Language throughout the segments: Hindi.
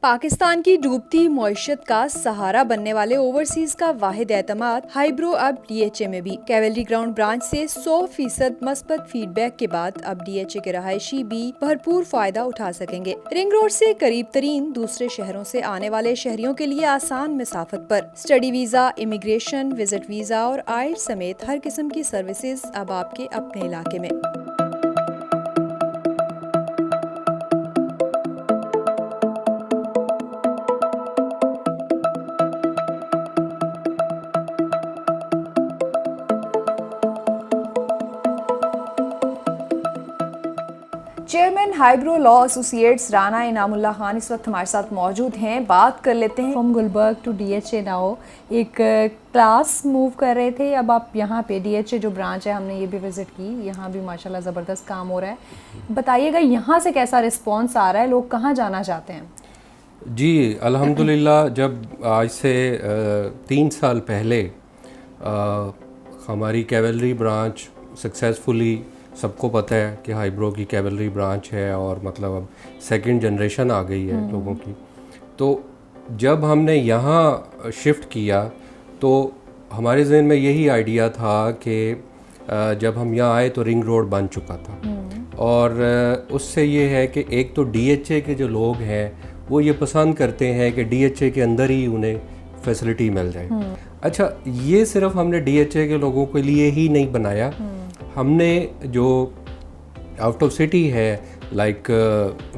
पाकिस्तान की डूबती मईशत का सहारा बनने वाले ओवरसीज का वाहिद एतमाद हाइब्रो अब डीएचए में भी। कैवेलरी ग्राउंड ब्रांच से 100% मस्बत फीडबैक के बाद अब डीएचए के रहायशी भी भरपूर फायदा उठा सकेंगे। रिंग रोड से करीब तरीन दूसरे शहरों से आने वाले शहरियों के लिए आसान मसाफत पर study visa, immigration, visit visa और आइल समेत हर किस्म की सर्विसेज अब आपके अपने इलाके में। Chairman eyebrow law associates Rana Inamullah Khan इस वक्त हमारे साथ मौजूद हैं। बात कर लेते हैं। From Gulberg to DHA now एक क्लास मूव कर रहे थे, अब आप यहाँ पे डीएचए जो ब्रांच है हमने ये भी विजिट की, यहाँ भी माशाल्लाह ज़बरदस्त काम हो रहा है। बताइएगा यहाँ से कैसा रिस्पॉन्स आ रहा है, लोग कहाँ जाना चाहते हैं? जी अल्हम्दुलिल्लाह, जब आज से 3 साल पहले हमारी कैवेलरी ब्रांच सक्सेसफुली, सबको पता है कि हाइब्रो की कैवेलरी ब्रांच है और मतलब अब सेकंड जनरेशन आ गई है लोगों की। तो जब हमने यहाँ शिफ्ट किया तो हमारे जहन में यही आइडिया था कि जब हम यहाँ आए तो रिंग रोड बन चुका था और उससे ये है कि एक तो डीएचए के जो लोग हैं वो ये पसंद करते हैं कि डीएचए के अंदर ही उन्हें फैसिलिटी मिल जाए। अच्छा, ये सिर्फ हमने डीएचए के लोगों के लिए ही नहीं बनाया, हमने जो आउट ऑफ सिटी है लाइक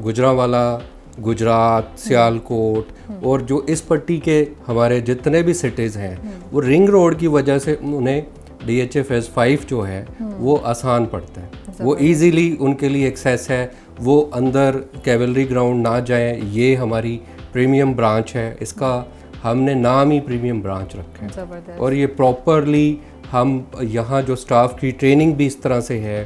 गुजरांवाला, गुजरात, सियालकोट और जो इस पट्टी के हमारे जितने भी सिटीज़ हैं वो रिंग रोड की वजह से उन्हें डीएचए फेज़ 5 जो है वो आसान पड़ता है, वो इजीली उनके लिए एक्सेस है। वो अंदर कैवेलरी ग्राउंड ना जाएं, ये हमारी प्रीमियम ब्रांच है, इसका हमने नाम ही प्रीमियम ब्रांच रखा है और ये प्रॉपरली हम यहाँ जो स्टाफ की ट्रेनिंग भी इस तरह से है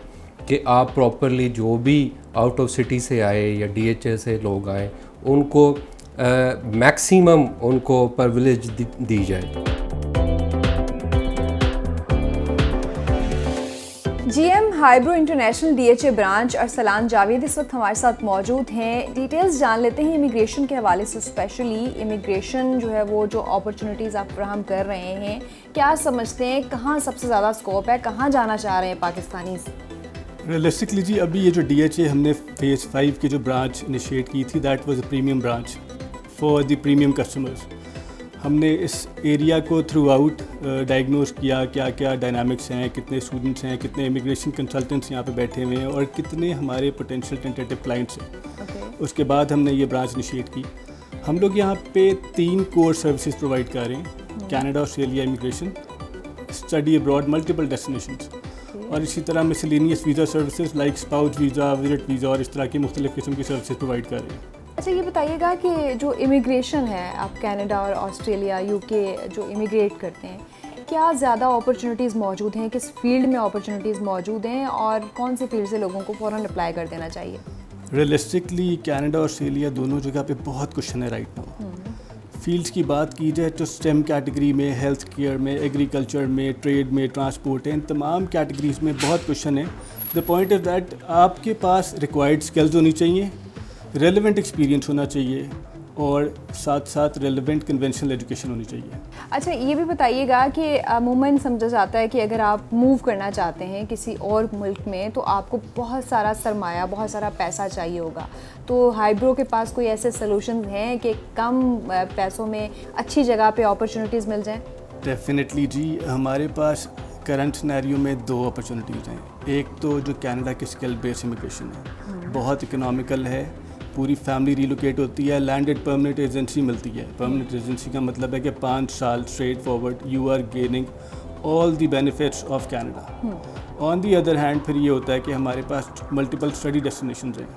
कि आप प्रॉपरली जो भी आउट ऑफ सिटी से आए या डीएचए से लोग आए उनको मैक्सिमम उनको प्रिविलेज दी जाए। GM eyebrow international DHA branch Arsalan Javed इस वक्त हमारे साथ मौजूद हैं। डिटेल्स जान लेते हैं इमिग्रेशन के हवाले से। स्पेशली इमिग्रेशन जो है वो जो अपॉर्चुनिटीज़ आप फराहम कर रहे हैं, क्या समझते हैं कहाँ सबसे ज़्यादा स्कोप है, कहाँ जाना चाह रहे हैं पाकिस्तानी? रियलिस्टिकली जी, अभी ये जो डीएचए हमने फेज़ 5 की जो ब्रांच इनिशिएट की थी, that was a premium branch for the premium customers. हमने इस एरिया को थ्रू आउट डायग्नोज किया, क्या क्या डायनामिक्स हैं, कितने स्टूडेंट्स हैं, कितने इमिग्रेशन कंसल्टेंट्स यहाँ पे बैठे हुए हैं और कितने हमारे पोटेंशियल टेंटेटिव क्लाइंट्स हैं। उसके बाद हमने ये ब्रांच इनिशिएट की। हम लोग यहाँ पे 3 कोर सर्विसेज प्रोवाइड कर रहे हैं, Canada, Australia immigration, study abroad, multiple destinations और इसी तरह miscellaneous visa services like spouse visa, visit visa और इस तरह की मुख्तलिफ़ किस्म की सर्विसेज प्रोवाइड कर रहे हैं। अच्छा, ये बताइएगा कि जो इमिग्रेशन है, आप कनाडा और ऑस्ट्रेलिया, यूके जो इमिग्रेट करते हैं, क्या ज़्यादा अपॉर्चुनिटीज़ मौजूद हैं, किस फील्ड में अपॉर्चुनिटीज़ मौजूद हैं और कौन सी फील्ड से लोगों को फ़ौरन अप्लाई कर देना चाहिए? रियलिस्टिकली कनाडा और ऑस्ट्रेलिया दोनों जगह पे बहुत क्वेश्चन है राइट नाउ। फील्ड्स की बात की जाए तो स्टेम कैटेगरी में, हेल्थ केयर में, एग्रीकल्चर में, ट्रेड में, ट्रांसपोर्ट है, इन तमाम कैटेगरीज में बहुत क्वेश्चन है। द पॉइंट इज़ दैट आपके पास रिक्वायर्ड स्किल्स होनी चाहिए, रेलेवेंट एक्सपीरियंस होना चाहिए और साथ साथ रेलेवेंट कन्वेंशनल एजुकेशन होनी चाहिए। अच्छा, ये भी बताइएगा कि अमूमन समझा जाता है कि अगर आप मूव करना चाहते हैं किसी और मुल्क में तो आपको बहुत सारा सरमाया, बहुत सारा पैसा चाहिए होगा, तो हाइब्रो के पास कोई ऐसे सॉल्यूशंस हैं कि कम पैसों में अच्छी जगह पे अपॉर्चुनिटीज़ मिल जाएं? डेफिनेटली जी, हमारे पास करंट सिनेरियो में 2 अपॉर्चुनिटीज़ हैं। एक तो जो कनाडा की स्किल बेस्ड इमिग्रेशन है, बहुत इकोनॉमिकल है, पूरी फैमिली रिलोकेट होती है, लैंडेड परमानेंट रेजिडेंसी मिलती है। परमानेंट रेजिडेंसी का मतलब है कि 5 साल straight forward you are gaining all the benefits of Canada. On the other hand फिर ये होता है कि हमारे पास मल्टीपल स्टडी डेस्टिनेशंस हैं,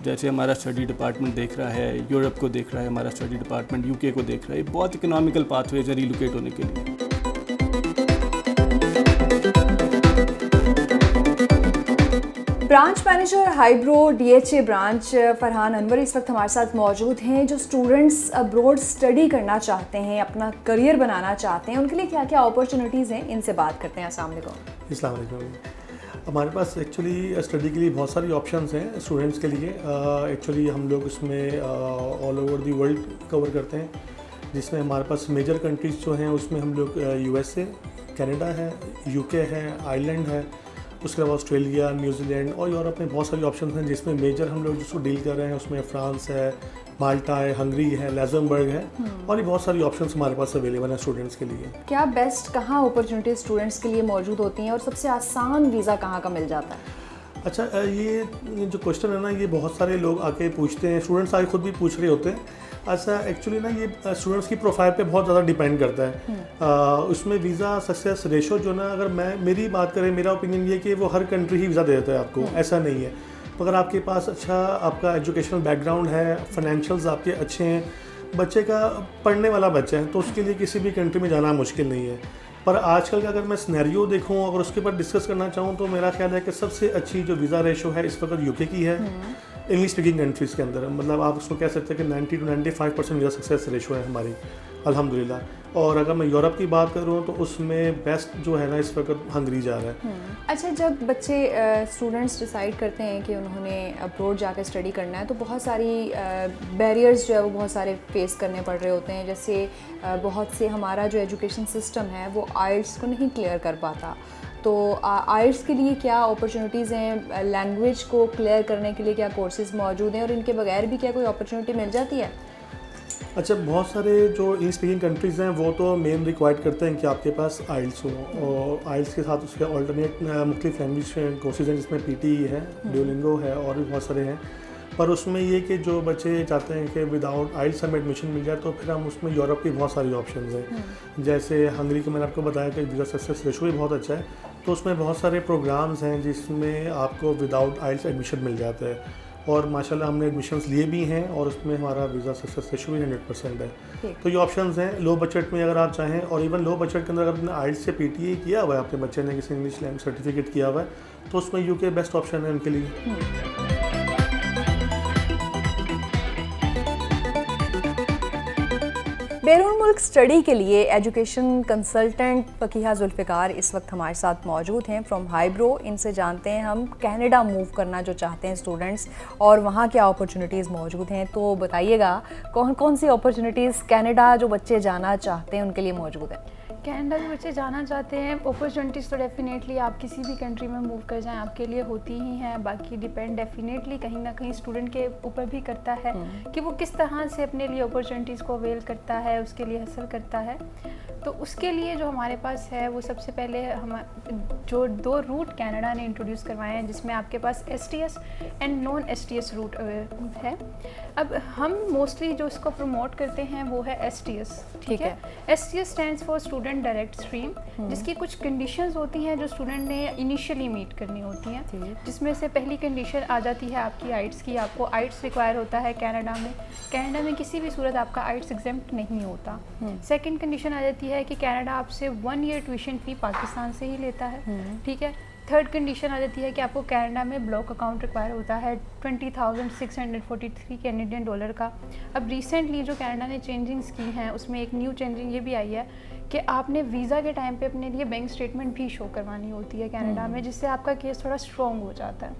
जैसे हमारा स्टडी डिपार्टमेंट देख रहा है यूरोप को, देख रहा है हमारा स्टडी डिपार्टमेंट यूके को देख रहा है। बहुत इकोनॉमिकल पाथवेज है रिलोकेट होने के लिए। Branch manager eyebrow DHA branch Farhan Anwar इस वक्त हमारे साथ मौजूद हैं। जो स्टूडेंट्स अब्रॉड स्टडी करना चाहते हैं, अपना करियर बनाना चाहते हैं, उनके लिए क्या क्या अपॉर्चुनिटीज़ हैं, इनसे बात करते हैं। अस्सलाम वालेकुम। हमारे पास एक्चुअली स्टडी के लिए बहुत सारी ऑप्शंस हैं स्टूडेंट्स के लिए। एक्चुअली हम लोग इसमें all over the world cover करते हैं, जिसमें हमारे पास मेजर कंट्रीज़ जो हैं उसमें हम लोग USA, कनाडा है, UK है, आयरलैंड है, उसके अलावा ऑस्ट्रेलिया, न्यूजीलैंड और यूरोप में बहुत सारी ऑप्शंस हैं, जिसमें मेजर हम लोग जिसको डील कर रहे हैं उसमें फ्रांस है, माल्टा है, हंगरी है, लग्जमबर्ग है और ये बहुत सारी ऑप्शंस हमारे पास अवेलेबल हैं स्टूडेंट्स के लिए। क्या बेस्ट कहाँ अपॉर्चुनिटी स्टूडेंट्स के लिए मौजूद होती हैं और सबसे आसान वीज़ा कहाँ का मिल जाता है? अच्छा, ये जो क्वेश्चन है ना, ये बहुत सारे लोग आके पूछते हैं, स्टूडेंट्स आके खुद भी पूछ रहे होते हैं। अच्छा, एक्चुअली ना ये स्टूडेंट्स की प्रोफाइल पे बहुत ज़्यादा डिपेंड करता है। उसमें वीज़ा सक्सेस रेशो जो ना, अगर मेरी बात करें, मेरा ओपिनियन ये कि वो हर कंट्री ही वीज़ा दे देता है आपको, ऐसा नहीं है। अगर आपके पास अच्छा आपका एजुकेशनल बैकग्राउंड है, फाइनेंशियल्स आपके अच्छे हैं, बच्चे का पढ़ने वाला बच्चा है, तो उसके लिए किसी भी कंट्री में जाना मुश्किल नहीं है। पर आजकल का अगर मैं सिनेरियो देखूं, अगर उसके ऊपर डिस्कस करना चाहूँ, तो मेरा ख्याल है कि सबसे अच्छी जो वीज़ा रेशो है इस वक्त UK की है, इंग्लिश स्पीकिंग कंट्रीज़ के अंदर। मतलब आप उसको कह सकते हैं कि 90 to 95% वीज़ा सक्सेस रेशो है हमारी, अल्हम्दुलिल्लाह। और अगर मैं यूरोप की बात करूँ तो उसमें बेस्ट जो है ना इस वक्त हंगरी जा रहा है। अच्छा, जब बच्चे स्टूडेंट्स डिसाइड करते हैं कि उन्होंने अब्रॉड जाकर स्टडी करना है, तो बहुत सारी बैरियर्स जो है वो बहुत सारे फेस करने पड़ रहे होते हैं। जैसे बहुत से हमारा जो एजुकेशन सिस्टम है वो आइल्स को नहीं क्लियर कर पाता, तो आइल्स के लिए क्या अपॉर्चुनिटीज़ हैं? लैंग्वेज को क्लियर करने के लिए क्या कोर्सेज़ मौजूद हैं और इनके बगैर भी क्या कोई अपॉर्चुनिटी मिल जाती है? अच्छा, बहुत सारे जो इंग्लिश स्पीकिंग कंट्रीज़ हैं वो तो मेन रिक्वायर्ड करते हैं कि आपके पास आइल्स हो, और आइल्स के साथ उसके ऑल्टरनेट मुख्तलिफ लैंग्वेज कोर्सेज हैं, जिसमें PTE है, ड्यूलिंगो है और भी बहुत सारे हैं। पर उसमें ये कि जो बच्चे चाहते हैं कि विदाउट आइल्स हमें एडमिशन मिल जाए, तो फिर हम उसमें यूरोप की बहुत सारी ऑप्शंस हैं। जैसे हंगरी का मैंने आपको बताया कि वीज़ा सक्सेस रेशो भी बहुत अच्छा है, तो उसमें बहुत सारे प्रोग्राम्स हैं जिसमें आपको विदाउट आइल्स एडमिशन मिल जाता है। और माशाल्लाह हमने एडमिशन्स लिए भी हैं और उसमें हमारा वीज़ा सक्सेस रेशो भी 100% है। तो ये ऑप्शंस हैं लो बजट में अगर आप चाहें, और इवन लो बजट के अंदर अगर आपने आइल्स से PTE किया हुआ है, आपके बच्चे ने किसी इंग्लिश लैंग्वेज सर्टिफिकेट किया हुआ है, तो उसमें UK बेस्ट ऑप्शन है उनके लिए। बैरून मुल्क स्टडी के लिए एजुकेशन कंसल्टेंट फकीहा जुल्फ़िकार इस वक्त हमारे साथ मौजूद हैं फ्रॉम हाईब्रो। इनसे जानते हैं हम कनाडा मूव करना जो चाहते हैं स्टूडेंट्स, और वहाँ क्या अपॉर्चुनिटीज़ मौजूद हैं। तो बताइएगा कौन कौन सी अपॉर्चुनिटीज़ कनाडा जो बच्चे जाना चाहते हैं उनके लिए मौजूद है? कनाडा जो बच्चे जाना चाहते हैं, अपॉर्चुनिटीज़ तो डेफिनेटली आप किसी भी कंट्री में मूव कर जाएं आपके लिए होती ही हैं। बाकी डिपेंड डेफिनेटली कहीं ना कहीं स्टूडेंट के ऊपर भी करता है कि वो किस तरह से अपने लिए अपॉर्चुनिटीज़ को अवेल करता है, उसके लिए हासिल करता है। तो उसके लिए जो हमारे पास है वो सबसे पहले हम जो 2 रूट कनाडा ने इंट्रोड्यूस करवाए हैं, जिसमें आपके पास STS and non STS route है। अब हम मोस्टली जो इसको प्रमोट करते हैं वो है STS, ठीक है। STS stands for student direct stream, जिसकी कुछ कंडीशंस होती हैं जो स्टूडेंट ने इनिशियली मीट करनी होती हैं, जिसमें से पहली कंडीशन आ जाती है आपकी आइट्स की। आपको आइट्स रिक्वायर होता है कनाडा में। कनाडा में किसी भी सूरत आपका आइट्स एग्जेम्प्ट नहीं होता। सेकंड कंडीशन आ जाती है कि कनाडा आपसे 1 ईयर ट्यूशन फ़ी पाकिस्तान से ही लेता है, ठीक है। थर्ड कंडीशन आ जाती है कि आपको कनाडा में ब्लॉक अकाउंट रिक्वायर होता है 20,643 कैनेडियन डॉलर का। अब रिसेंटली जो कनाडा ने चेंजिंग्स की हैं उसमें एक न्यू चेंजिंग ये भी आई है कि आपने वीज़ा के टाइम पे अपने लिए बैंक स्टेटमेंट भी शो करवानी होती है कनाडा में, जिससे आपका केस थोड़ा स्ट्रॉन्ग हो जाता है।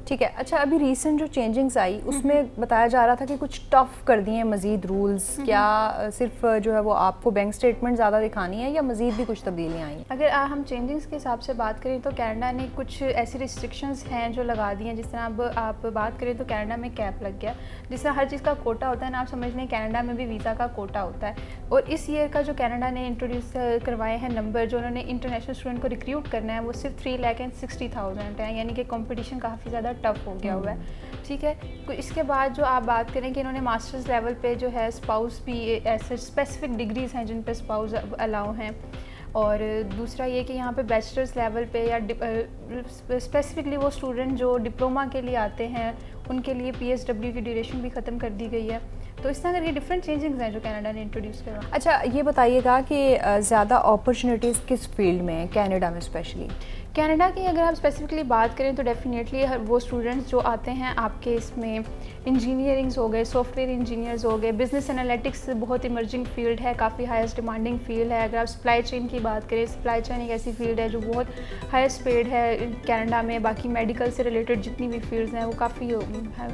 ठीक है। अच्छा, अभी रीसेंट जो चेंजिंग्स आई उसमें बताया जा रहा था कि कुछ टफ कर दिए हैं मज़ीद रूल्स। क्या सिर्फ जो है वो आपको बैंक स्टेटमेंट ज़्यादा दिखानी है या मज़ीद भी कुछ तब्दीलियाँ आई हैं? अगर हम चेंजिंग्स के हिसाब से बात करें तो कनाडा ने कुछ ऐसी रिस्ट्रिक्शंस हैं जो लगा दी हैं। जिस तरह अब आप बात करें तो कनाडा में कैप लग गया, जिस तरह हर चीज़ का कोटा होता है ना, आप समझ लें कनाडा में भी वीज़ा का कोटा होता है। और इस ईयर का जो कनाडा ने इंट्रोड्यूस करवाए हैं नंबर, जो उन्होंने इंटरनेशनल स्टूडेंट को रिक्रूट करना है, वो सिर्फ 3,60,000 है, यानी कि कॉम्पिटिशन काफ़ी ज़्यादा टफ हो गया हुआ है, ठीक है। इसके बाद जो आप बात करें कि इन्होंने मास्टर्स लेवल पे जो है स्पाउस भी ऐसे स्पेसिफिक डिग्रीज़ हैं जिन पे स्पाउस अलाउ हैं। और दूसरा ये कि यहाँ पे बैचलर्स लेवल पे या स्पेसिफिकली वो स्टूडेंट जो डिप्लोमा के लिए आते हैं उनके लिए PSW की ड्यूरेशन भी ख़त्म कर दी गई है। तो इस तरह के डिफरेंट चेंजिंग्स हैं जो कनाडा ने इंट्रोड्यूस करवा। अच्छा, ये बताइएगा कि ज़्यादा अपॉर्चुनिटीज़ किस फील्ड में है कनाडा में स्पेशली? कनाडा की अगर आप स्पेसिफिकली बात करें तो डेफिनेटली वो स्टूडेंट्स जो आते हैं आपके इसमें इंजीनियरिंग्स हो गए, सॉफ्टवेयर इंजीनियर्स हो गए, बिजनेस एनालिटिक्स बहुत इमर्जिंग फील्ड है, काफ़ी हाईएस्ट डिमांडिंग फील्ड है। अगर आप सप्लाई चेन की बात करें, सप्लाई चेन एक ऐसी फील्ड है जो बहुत हाईएस्ट पेड है कनाडा में। बाकी मेडिकल से रिलेटेड जितनी भी फील्ड्स हैं वो काफ़ी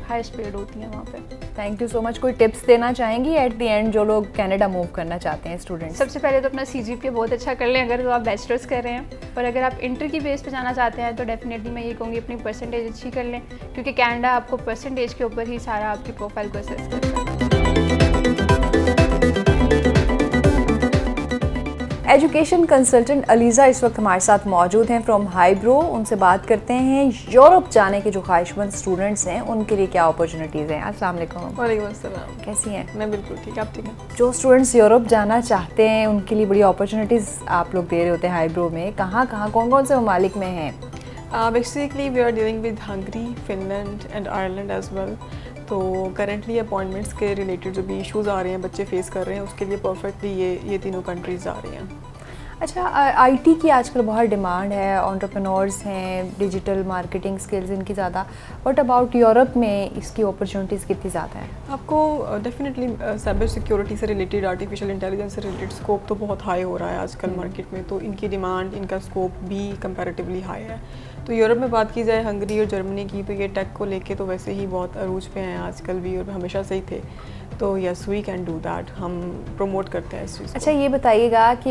हाईएस्ट पेड होती हैं वहाँ पे। Thank you so much. कोई टिप्स देना चाहेंगी एट द एंड जो लोग कनाडा मूव करना चाहते हैं स्टूडेंट्स? सबसे पहले तो अपना CGPA बहुत अच्छा कर लें अगर तो आप बैचलर्स कर रहे हैं, और अगर आप इंटर की बेस पे जाना चाहते हैं तो डेफिनेटली मैं ये कहूँगी अपनी परसेंटेज अच्छी कर लें, क्योंकि कनाडा आपको परसेंटेज के ऊपर ही सारा आपकी प्रोफाइल को असेस करता है। एजुकेशन कंसल्टेंट अलीज़ा इस वक्त हमारे साथ मौजूद हैं फ्रॉम हाईब्रो। उनसे बात करते हैं यूरोप जाने के जो ख्वाहिशमंद स्टूडेंट्स हैं उनके लिए क्या अपॉर्चुनिटीज़ हैं। अस्सलाम वालेकुम। वालेकुम अस्सलाम। कैसी हैं? मैं बिल्कुल ठीक, आप ठीक हैं? जो स्टूडेंट्स यूरोप जाना चाहते हैं उनके लिए बड़ी अपॉर्चुनिटीज़ आप लोग दे रहे होते हैं हाईब्रो में। कहाँ कौन कौन से ममालिक में हैं? Basically we are dealing with Hungary, Finland and Ireland as well. तो करेंटली अपॉइंटमेंट्स के रिलेटेड जो भी इश्यूज़ आ रहे हैं बच्चे फेस कर रहे हैं उसके लिए परफेक्टली ये तीनों कंट्रीज़ आ रही हैं। अच्छा, आईटी की आजकल बहुत डिमांड है, एंटरप्रेन्योर्स हैं, डिजिटल मार्केटिंग स्किल्स इनकी ज़्यादा। व्हाट अबाउट यूरोप में इसकी अपॉर्चुनिटीज़ कितनी ज़्यादा है? आपको डेफिनेटली साइबर सिक्योरिटी से रिलेटेड, आर्टिफिशियल इंटेलिजेंस से रिलेटेड स्कोप तो बहुत हाई हो रहा है आजकल मार्केट में, तो इनकी डिमांड, इनका स्कोप भी कंपैरेटिवली हाई है। तो यूरोप में बात की जाए हंगरी और जर्मनी की, तो ये टेक को लेके तो वैसे ही बहुत अरूज पे हैं आजकल भी, और हमेशा से ही थे। तो yes, we can do that, हम प्रमोट करते हैं इस चीज़ को। अच्छा, ये बताइएगा कि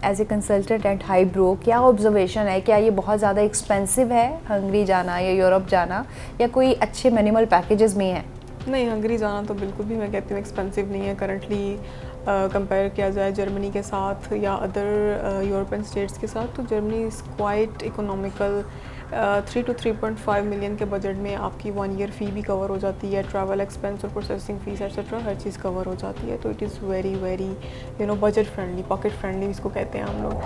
as a consultant at Highbrow क्या ऑब्जर्वेशन है, क्या ये बहुत ज़्यादा एक्सपेंसिव है हंगरी जाना या यूरोप जाना, या कोई अच्छे मिनिमल पैकेजेस में है? नहीं, हंगरी जाना तो बिल्कुल भी मैं कहती हूँ एक्सपेंसिव नहीं है। करंटली कंपेयर किया जाए जर्मनी के साथ या अदर यूरोपियन स्टेट्स के साथ, तो Germany is quite economical. 3 to 3.5 million के बजट में आपकी 1 ईयर फ़ी भी कवर हो जाती है, ट्रैवल एक्सपेंस और प्रोसेसिंग फ़ीस एक्सेट्रा हर चीज़ कवर हो जाती है। तो it is very very budget friendly, pocket friendly इसको कहते हैं हम लोग।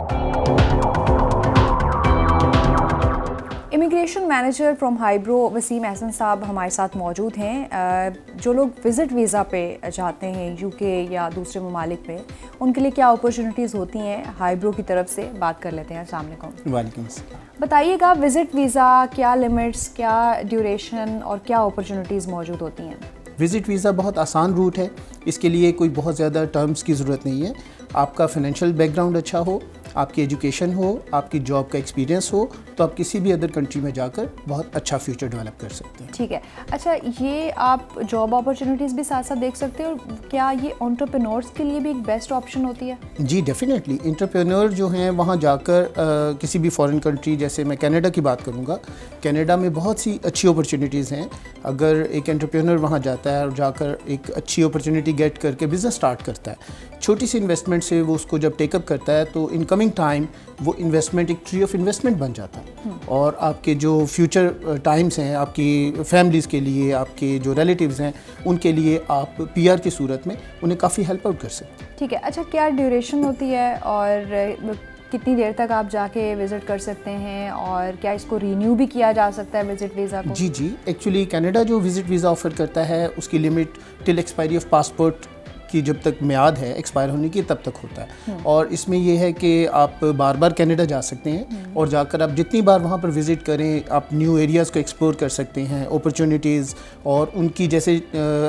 Immigration manager from Highbrow Waseem Ahsan साहब हमारे साथ मौजूद हैं। जो लोग विज़िट वीज़ा पे जाते हैं यूके या दूसरे ममालिक में, उनके लिए क्या अपॉर्चुनिटीज़ होती हैं हाईब्रो की तरफ से? बात कर लेते हैं। अस्सलाम वालेकुम। वालेकुम अस्सलाम। बताइएगा, विज़िट वीज़ा क्या लिमिट्स, क्या ड्यूरेशन और क्या अपॉर्चुनिटीज़ मौजूद होती हैं? विज़िट वीज़ा बहुत आसान रूट है, इसके लिए कोई बहुत ज़्यादा टर्म्स की ज़रूरत नहीं है। आपका फाइनेंशियल बैकग्राउंड अच्छा हो, आपकी एजुकेशन हो, आपकी जॉब का एक्सपीरियंस हो, तो आप किसी भी अदर कंट्री में जाकर बहुत अच्छा फ्यूचर डेवलप कर सकते हैं। ठीक है। अच्छा, ये आप जॉब अपॉर्चुनिटीज़ भी साथ साथ देख सकते हो, और क्या ये एंटरप्रेन्योर्स के लिए भी एक बेस्ट ऑप्शन होती है? जी डेफिनेटली, एंटरप्रेन्योर जो हैं वहाँ जाकर किसी भी फॉरेन कंट्री, जैसे मैं कनाडा की बात करूँगा, कनाडा में बहुत सी अच्छी अपॉर्चुनिटीज़ हैं। अगर एक एंटरप्रेन्योर वहाँ जाता है और जाकर एक अच्छी अपॉर्चुनिटी गेट करके बिज़नेस स्टार्ट करता है, छोटी सी इन्वेस्टमेंट से वो उसको जब टेकअप करता है तो इन कमिंग टाइम वो इन्वेस्टमेंट एक ट्री ऑफ इन्वेस्टमेंट बन जाता है। और आपके जो फ्यूचर टाइम्स हैं, आपकी फैमिलीज़ के लिए, आपके जो रिलेटिव्स हैं, उनके लिए आप पीआर की सूरत में उन्हें काफ़ी हेल्प आउट कर सकते हैं। ठीक है। अच्छा, क्या ड्यूरेशन होती है और कितनी देर तक आप जाके विज़िट कर सकते हैं, और क्या इसको रीन्यू भी किया जा सकता है विज़िट वीज़ा को? जी, एक्चुअली कनाडा जो विज़िट वीज़ा ऑफ़र करता है उसकी limit till expiry of passport की जब तक म्याद है एक्सपायर होने की तब तक होता है। और इसमें यह है कि आप बार बार कनाडा जा सकते हैं, और जाकर आप जितनी बार वहाँ पर विज़िट करें आप न्यू एरियाज़ को एक्सप्लोर कर सकते हैं, अपॉर्चुनिटीज़ और उनकी जैसे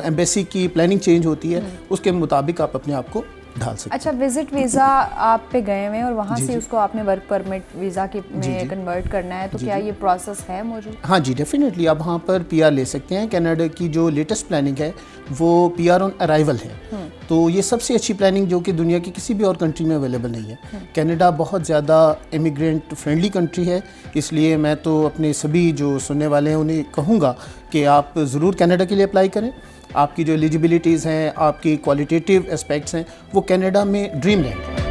एम्बेसी की प्लानिंग चेंज होती है उसके मुताबिक आप अपने आप को ढाल सकते हैं। अच्छा, विज़िट वीज़ा आप पे गए हुए हैं और वहाँ से उसको आपने वर्क परमिट वीज़ा के में कन्वर्ट करना है, तो क्या ये प्रोसेस है मौजूद? हाँ जी, डेफिनेटली आप वहाँ पर पीआर ले सकते हैं। कनाडा की जो लेटेस्ट प्लानिंग है वो पीआर ऑन अराइवल है। तो ये सबसे अच्छी प्लानिंग जो कि दुनिया की किसी भी और कंट्री में अवेलेबल नहीं है। कनाडा बहुत ज़्यादा इमिग्रेंट फ्रेंडली कंट्री है, इसलिए मैं तो अपने सभी जो सुनने वाले हैं उन्हें कहूँगा कि आप ज़रूर कनाडा के लिए अप्लाई करें। आपकी जो एलिजिबिलिटीज़ हैं, आपकी क्वालिटेटिव एस्पेक्ट्स हैं, वो कनाडा में ड्रीम लैंड है।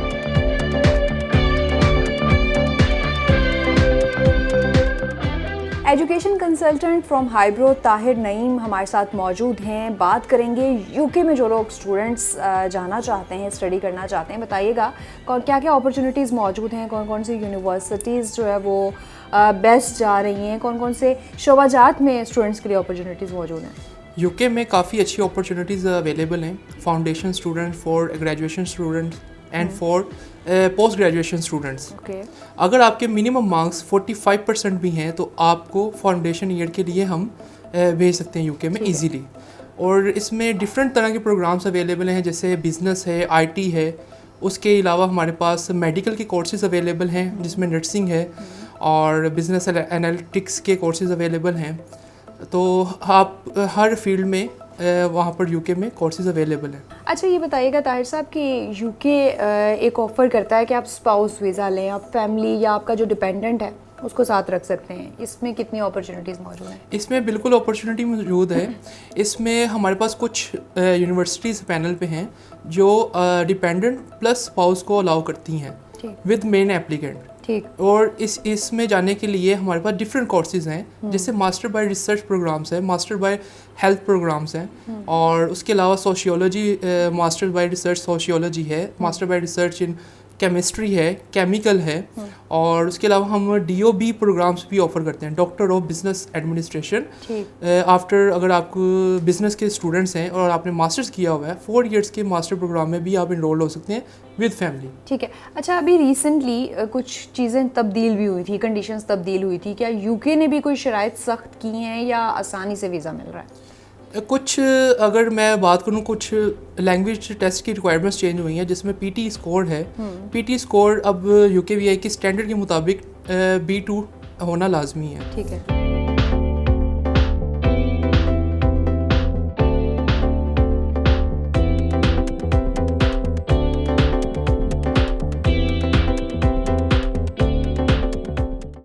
Education consultant from Highbrow Tahir Naeem हमारे साथ मौजूद हैं। बात करेंगे यूके में जो लोग स्टूडेंट्स जाना चाहते हैं, स्टडी करना चाहते हैं। बताइएगा क्या क्या अपॉर्चुनिटीज़ मौजूद हैं, कौन कौन सी यूनिवर्सिटीज़ जो है वो बेस्ट जा रही हैं, कौन कौन से शोबाजात में स्टूडेंट्स के लिए अपॉर्चुनिटीज़ मौजूद हैं? यूके में काफ़ी अच्छी अपॉर्चुनिटीज़ अवेलेबल हैं foundation student, for graduation students and for post graduation students. Okay. अगर आपके मिनिमम मार्क्स 45% भी हैं तो आपको फाउंडेशन ईयर के लिए हम भेज सकते हैं यूके में इजीली। और इसमें डिफरेंट तरह के प्रोग्राम्स अवेलेबल हैं, जैसे बिज़नेस है, आईटी है, उसके अलावा हमारे पास मेडिकल के कोर्सेज अवेलेबल हैं जिसमें नर्सिंग है, और बिज़नेस एनालिटिक्स के कोर्सेज अवेलेबल हैं। तो आप हर फील्ड में वहाँ पर यूके में कोर्सेज अवेलेबल हैं। अच्छा ये बताइएगा ताहिर साहब कि यूके एक ऑफ़र करता है कि आप स्पाउस वीज़ा लें, आप फैमिली या आपका जो डिपेंडेंट है उसको साथ रख सकते हैं। इसमें कितनी अपॉर्चुनिटीज़ मौजूद हैं? इसमें बिल्कुल अपॉर्चुनिटी मौजूद है। इसमें हमारे पास कुछ यूनिवर्सिटीज़ पैनल पे हैं जो डिपेंडेंट प्लस स्पाउस को अलाउ करती हैं विद मेन एप्लीकेंट। ठीक। और इसमें जाने के लिए हमारे पास डिफरेंट कोर्सेज हैं, जैसे मास्टर बाय रिसर्च प्रोग्राम्स हैं, मास्टर बाय हेल्थ प्रोग्राम्स हैं, और उसके अलावा sociology, master by research sociology है, master by research in chemistry है, केमिकल है, और उसके अलावा हम DOB प्रोग्राम्स भी ऑफर करते हैं, doctor of business administration. After अगर आप बिजनेस के स्टूडेंट्स हैं और आपने मास्टर्स किया हुआ है, 4 इयर्स के मास्टर प्रोग्राम में भी आप इनरोल हो सकते हैं विद फैमिली। ठीक है। अच्छा अभी रिसेंटली कुछ चीज़ें तब्दील भी हुई थी, कंडीशंस तब्दील हुई थी, क्या यूके ने भी कोई शराइत सख्त की हैं या आसानी से वीज़ा मिल रहा है? कुछ अगर मैं बात करूँ, कुछ लैंग्वेज टेस्ट की रिक्वायरमेंट्स चेंज हुई हैं, जिसमें PT स्कोर है। PT स्कोर अब UKVI के स्टैंडर्ड के मुताबिक B2 होना लाजमी है। ठीक है।